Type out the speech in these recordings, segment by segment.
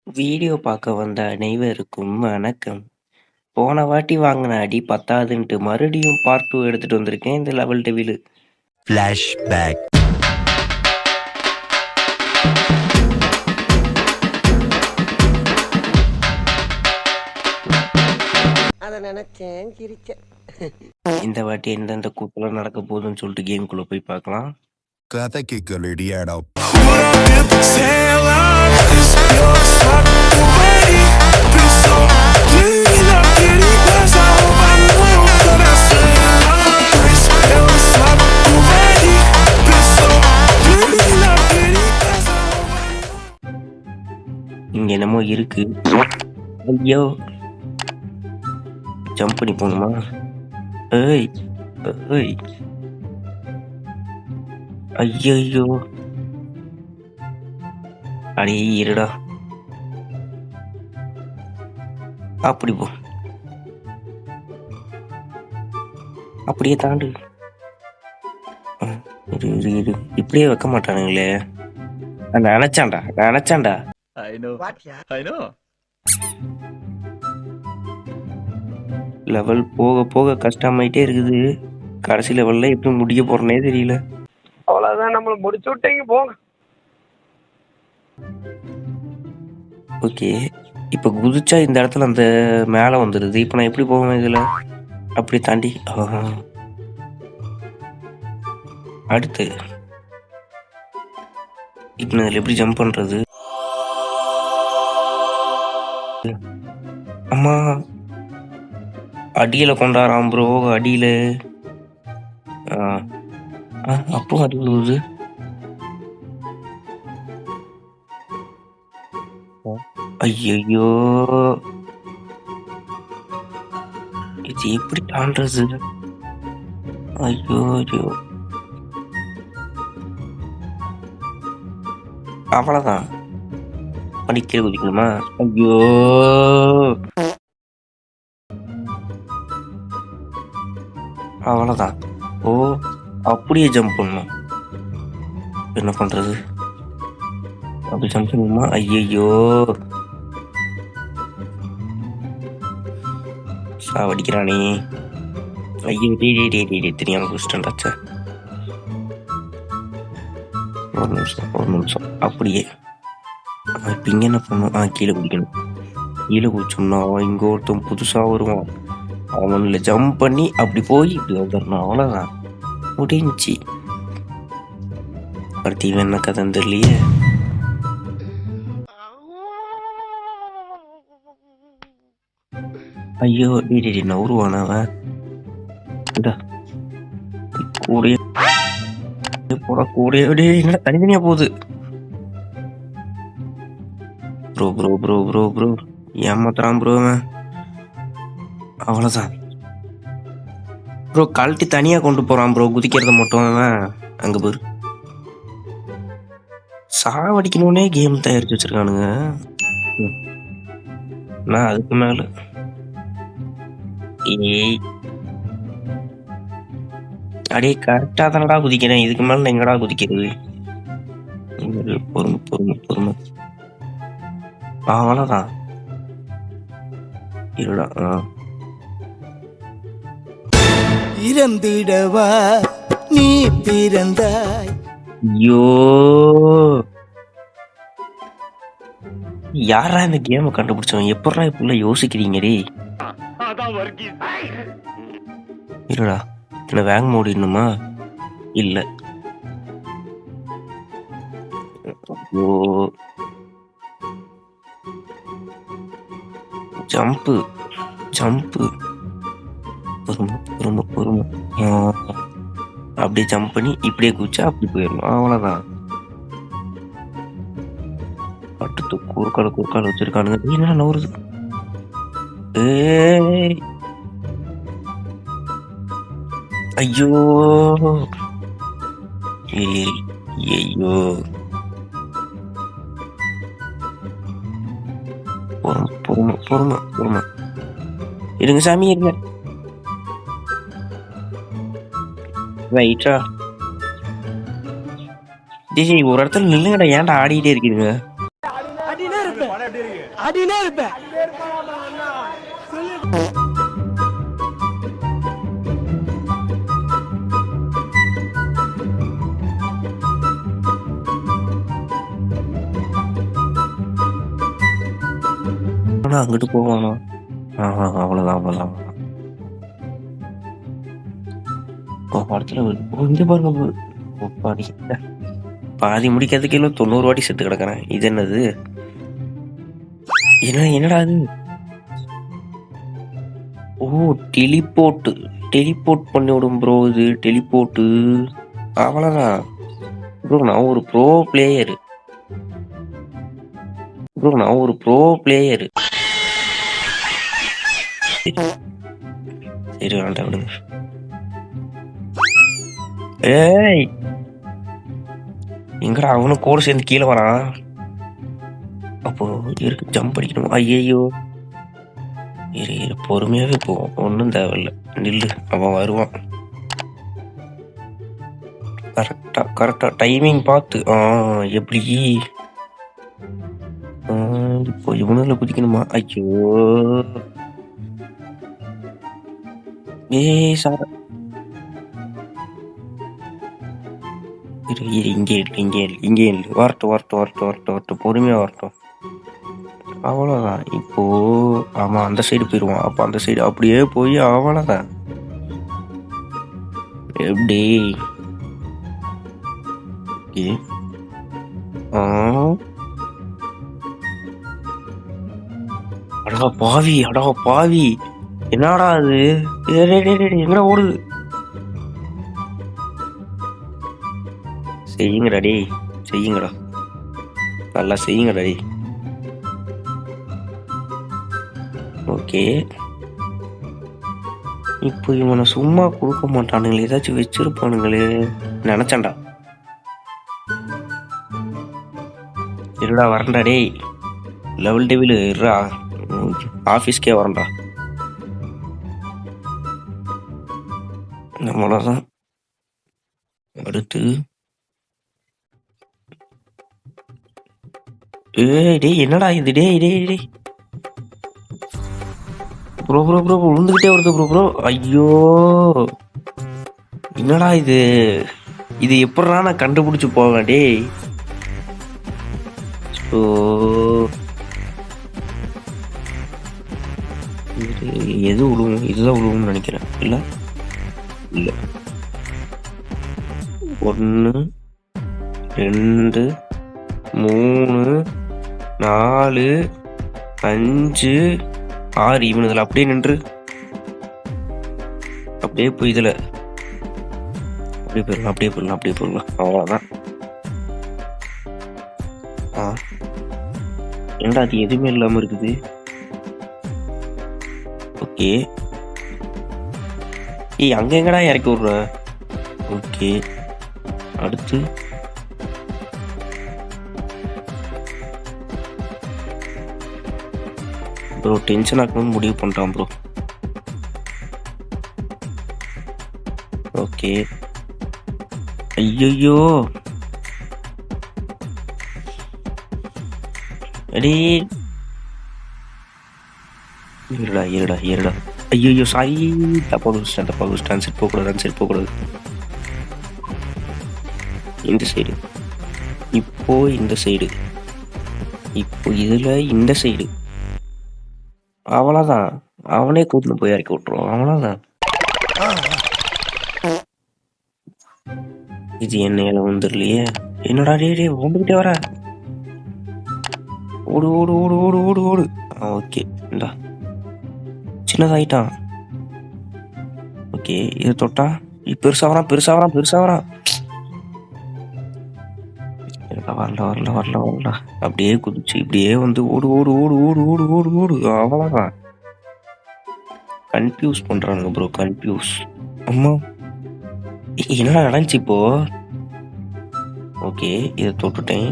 Video பார்க்க வந்த அனைவருக்கும் வணக்கம். போன வாட்டி வாங்கின அடி பத்தாதுன்ட்டு மறுபடியும் பார்ட் 2 எடுத்துட்டு வந்திருக்கேன். இந்த லெவல் டெவிலு. Flashback. அதை நினைச்சேன் சிரிச்சேன். இந்த வாட்டி எந்தெந்த கூட்டெல்லாம் நடக்க போகுதுன்னு சொல்லிட்டு கேம்குள்ள போய் பார்க்கலாம். கதைக்கு ரெடியாடா. இங்க என்னமோ இருக்கு. ஐயோ, ஜம்ப் பண்ணி போகணுமா? ஏய் ஏய், ஐயோ, அடே இருடா, அப்படி போ, அப்படியே தாண்டு. இரு, இப்படியே வைக்க மாட்டானுங்களே. நினைச்சான்டா. லெவல் போக போக கஷ்டமாயிட்டே இருக்குது. கடைசி லெவல்ல எப்படி முடிய போறனே தெரியல. அவ்வளவுதான், நம்மள முடிச்சு விட்டீங்க போங்க. ஓகே, இப்ப குதிச்சா இந்த இடத்துல அந்த மேல வந்துருது. இப்ப நான் எப்படி போவேன் இதுல? அப்படி தாண்டி அடுத்து இப்ப நான் இதுல எப்படி ஜம்ப் பண்றது? அம்மா, அடியில கொண்டாராம் ப்ரோ. அடியில அப்போ அடி விழுவுது. ஐயோ, இது எப்படி தாண்டது? ஐயோ, அவ்வளவுதான். படிக்க குதிக்கணுமா? ஐயோ, அவ்வளவுதான். ஓ, அப்படியே ஜம்ப் பண்ணணும். என்ன பண்றது? அப்படி ஜம்ப் பண்ணணுமா? ஐயோ, சாவடிக்கிறானே. ஐயோ, தெரியாம குடிச்சிட்டாச்சா. ஒரு நிமிஷம் அப்படியே. இப்ப இங்க என்ன பண்ணும்? கீழே குடிக்கணும். கீழே குடிச்சோம்னா இங்க ஒருத்தன் புதுசா வருவான். அவன்ல ஜம்ப் பண்ணி அப்படி போய் இப்படி வந்துடணும். அவ்வளவுதான், முடிஞ்சி. அடுத்து இவன் என்ன கதைன்னு தெரியலையே. ஐயோ, நவுருவான அவன். கூட என்ன தனித்தனியா போகுது. ப்ரோ ஏமாத்துறான் ப்ரோ. அவ்வளவுதான் ப்ரோ, கழட்டி தனியா கொண்டு போறான் ப்ரோ. குதிக்கிறத மட்டும் அவன் அங்க போரு. சாவடிக்கணும்னே கேம் தயாரிச்சு வச்சிருக்கானுங்க. நான் அதுக்கு மேல அடியே கரெக்டா தானடா குதிக்கிறேன். இதுக்கு மேல எங்கடா குதிக்கிறது? பொறுமை. அவ்வளவுதான், இருடா. இறந்திடவா நீ பிறந்தாய். ஐயோ, யாரா இந்த கேமை கண்டுபிடிச்சவன்? எப்படா இப்ப யோசிக்கிறீங்க? இருடா, என்ன வேங் மூடிடணுமா? இல்ல. ஐயோ, ஜம்பு. பொறுமை. அப்படியே ஜம்ப் பண்ணி இப்படியே குதிச்சா அப்படி போயிடணும். அவ்வளவுதான். அடுத்து குறுக்கால வச்சிருக்கானுங்க. என்ன நவுறுது? ஐயோ, பொறுமை. இருங்க சாமி, இருங்க. ரைட்டா, ஒரு இடத்துல நில்லுங்கடா. ஏன்டா ஆடிட்டே இருக்கீங்க? அடினே இருப்பேன். ஆனா அங்கிட்டு போவானா? அவ்வளவுதான் அவ்வளவுதான். படத்துல இங்க பாருங்க bro. ஒப்பாடி. பாதி முடிக்கிறதுக்கு எல்லாம் 90 வாட்டி செத்து கிடக்குறேன். இது என்னது? என்னடா அது? ஓ, டெலிபோர்ட் பண்ணி விடும் ப்ரோ. இது டெலிபோர்ட்டு. அவ்வளவுதான் ப்ரோ. நான் ஒரு ப்ரோ பிளேயர். சரி வேண்டாம் விடுங்க. ஏய், எங்கடா அவனும் கூட சேர்ந்து கீழே வரான். அப்போ இருக்கு ஜம்ப் அடிக்கணும். ஐயோ, இரு பொறுமையாவே போவோம். ஒன்றும் தேவையில்லை. நில்லு, அவன் வருவான். கரெக்டா டைமிங் பார்த்து. எப்படி இப்போ இவனுல குதிக்கணுமா? ஐயோ, ஏய் சார், இரு இங்கே வரட்டும் பொறுமையா வரட்டும். அவ்வளோதான். இப்போ அவன் அந்த சைடு போயிடுவான். அப்போ அந்த சைடு அப்படியே போய் அவ்வளோதான். எப்படி அடா பாவி, என்னடா அது? எங்கடா ஓடுது? செய்யுங்கடா, நல்லா செய்யுங்கடா. ஓகே, இப்போ இவனை சும்மா கொடுக்க மாட்டானுங்களே, ஏதாச்சும் வச்சிருப்பானுங்களே நினைச்சேன்டா. இருடா வரண்டா டேய், லெவல் டெவில் இருடா, ஆஃபீஸ்க்கே வரண்டா. நம்மளதான் அடுத்து. டேய் என்னடா இது? டேய் ப்ரோ விழுந்துகிட்டே வருது ப்ரோ. ஐயோ, என்னடா இது எப்படா நான் கண்டுபிடிச்சு போவேன்? டேய், எது விழுவும்? இதுதான் விழுவும்னு நினைக்கிறேன். இல்ல 1 2 3 4 5 6 இவன் இதுல அப்படியே நின்று அப்படியே போய் இதுல அப்படியே போயிடலாம். அவ்வளவுதான். என்னடா அது எதுவுமே இல்லாம இருக்குது? ஓகே, அங்க எங்கடா இறக்கி விடுற? ஓகே, அடுத்து ப்ரோ டென்ஷன் ஆக்கணும்னு முடிவு பண்ணிட்டான் ப்ரோ. ஓகே, ஐயோ அடே, இருடா. ஐயோ சாரி, தப்பா குடிச்சிட்டேன். சைட் போகக்கூடாது. இந்த சைடு, இப்போ இந்த சைடு, இப்போ இதுல இந்த சைடு. அவ்வளவுதான், அவனே கூட்டின்னு போய் இறக்கி விட்டுருவான். அவ்வளவுதான். இது என்ன வந்துடலையே? என்னடா டே வந்துகிட்டே வர. ஓடு. ஓகே, இந்தா சின்னதாயிட்டான். ஓகே, இது தொட்டா பெருசா வரான். வரல. அப்படியே குதிச்சு இப்படியே வந்து ஓடு. அவ்வளவுதான். கன்ஃபியூஸ் பண்றானுங்க ப்ரோ, கன்ஃபியூஸ். அம்மா, என்னடா நடந்துச்சு இப்போ? ஓகே, இதை தொட்டுட்டேன்,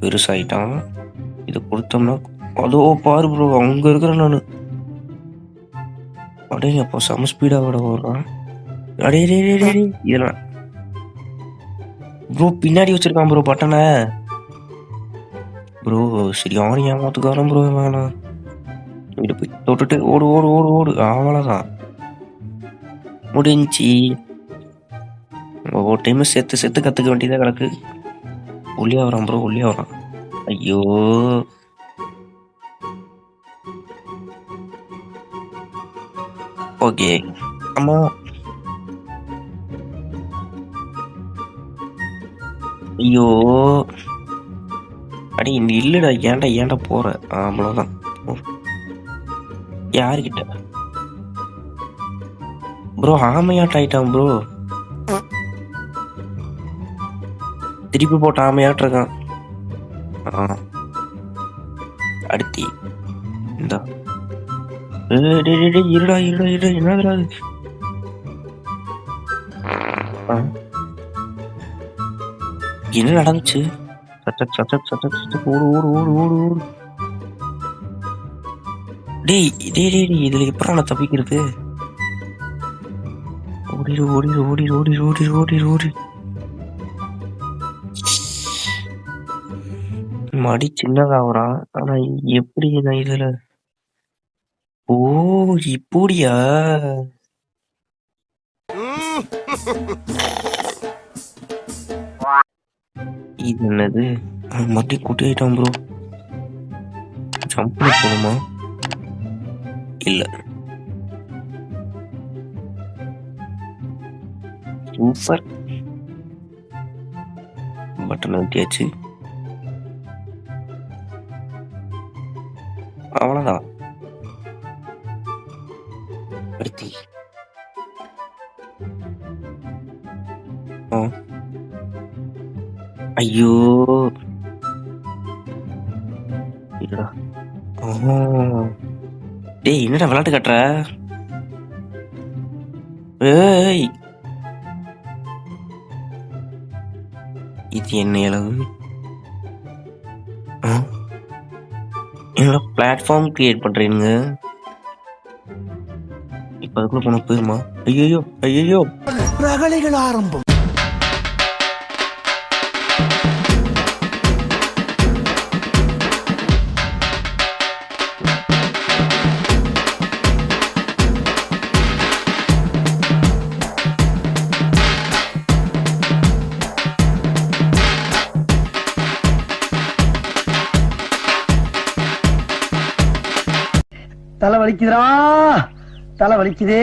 பெருசாயிட்டான். இதை கொடுத்தோம்னா அதோ பாரு ப்ரோ, அங்க இருக்கிறேன் நானு. அடே அப்போ செம ஸ்பீடா ஓடுறான். அடே இதெல்லாம் ப்ரோ பின்னாடி வச்சிருக்கான் ப்ரோ பட்டனை. ப்ரோ சரியான ஏமாத்துக்காரன் ப்ரோ வேணாம். இங்கிட்டு போய் தொட்டுட்டு ஓடு ஓடு ஓடு ஓடு, அவ்வளோதான் முடிஞ்சி. ஒவ்வொரு டைமும் செத்து செத்து கற்றுக்க வேண்டியதாக கிடக்கு. உள்ளே வரான் ப்ரோ, உள்ளே வரான். ஐயோ ஓகே. ஆமா ஐயோ அடி இந்த இல்லடா, ஏன்டா போற? அவ்வளோதான். யாருக்கிட்ட ப்ரோ? ஆமையாட்ட ஆயிட்டான் ப்ரோ, திருப்பி போட்ட ஆமையாட்ட இருக்கான். அடுத்தி இந்த இருடா என்னதுடா அது? என்ன நடந்துச்சு? சட்டக் சட்டக் சட்டக் சட்டக் ஓடு ஓடு ஓடு ஓடு ஓடு. டேய் இதுல எப்படா நான் தப்பிக்கிறது? ஓடிடு ஓடிடு ஓடிடு ஓடிடு ஓடிடு ஓடிடு ஓடி. மடி சின்னதாகிறான். ஆனா எப்படி நான் இதுல? ஓ இப்படியா? இது என்னது? மறுபடியும் குட்டி ஆயிட்டான் ப்ரோ. ஜம்ப் பண்ணி போகணுமா? இல்ல. சூப்பர். பட்டன் அழுத்தியாச்சு. அவ்வளோதான். அடுத்தி ஐயோ இல்லடா. டேய் என்னடா விளையாட்டு காட்டுற? ஏய் இது என்ன அளவு? என்னோட பிளாட்ஃபார்ம் கிரியேட் பண்றீங்க. இப்ப அதுக்குள்ள போன போயிருமா? ஐயோ ஐயோ ரகளைகள் ஆரம்பம். தலை வலிக்குதுடா, தலை வலிக்குதே.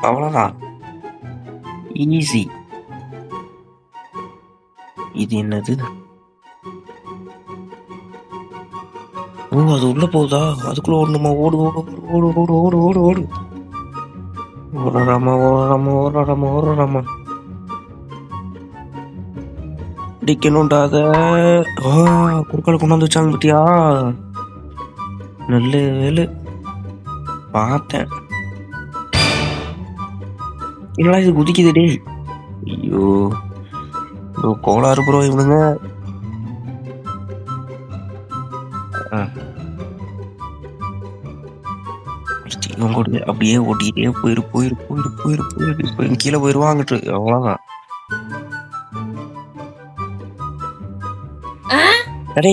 அவ்வளோதான், ஈஸி. இது என்னது? ஓ அது உள்ள போகுதா? அதுக்குள்ள ஓடணுமா? ஓடு ஓடு ஓடு ஓடு ஓடு ஓடு ஓடு. ஓடுறாமா ஓடுறாமா ஓடுறாமா ஓடுறாமா. அடிக்கணும்டாத. குறுக்கால கொண்டாந்து வச்சாங்க பத்தியா? நல்ல வேலு பார்த்தேன். என்னடா இது குதிக்குது டே? ஐயோ ப்ரோ கோளாறு ப்ரோ இவனுங்க. அப்படியே ஓட்டிக்கிட்டே போயிரு போயிரு போயிரு போயிரு போயிரு கீழே போயிருவாங்கிட்டு. அவ்வளோதான். அடே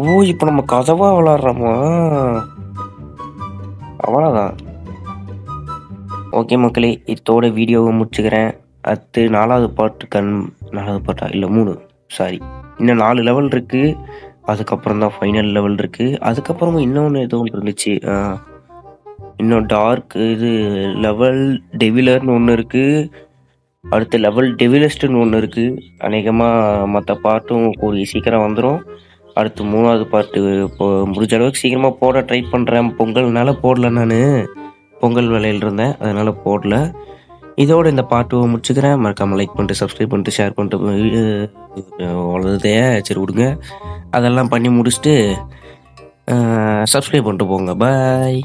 ஓ இப்ப நம்ம கதவா விளாடுறோமா? அவ்வளோதான். ஓகே மக்களே, இதோட வீடியோவை முடிச்சுக்கிறேன். அடுத்து 4வது பாட்டு 4வது பாட்டா இல்லை 3, சாரி, இன்னும் 4 லெவல் இருக்கு. அதுக்கப்புறம் தான் ஃபைனல் லெவல் இருக்கு. அதுக்கப்புறமா இன்னொன்று ஏதோ ஒன்று இருந்துச்சு. இன்னும் டார்க் இது லெவல் டெவிலர்னு ஒன்று இருக்கு. அடுத்து லெவல் டெவிலஸ்ட்னு ஒன்று இருக்கு. அநேகமாக மற்ற பாட்டும் கூடிய சீக்கிரம் வந்துடும். அடுத்து 3வது பாட்டு இப்போ முடிஞ்ச அளவுக்கு சீக்கிரமாக போட ட்ரை பண்ணுறேன். பொங்கல்னால போடல, நான் பொங்கல் வேலையில் இருந்தேன், அதனால போடல. இதோட இந்த பாட்டு முடிச்சுக்கிறேன். மறக்காமல் லைக் பண்ணிட்டு சப்ஸ்கிரைப் பண்ணிட்டு ஷேர் பண்ணிட்டு அவ்வளோதே. சரி விடுங்க, அதெல்லாம் பண்ணி முடிச்சுட்டு சப்ஸ்கிரைப் பண்ணிட்டு போங்க. பாய்.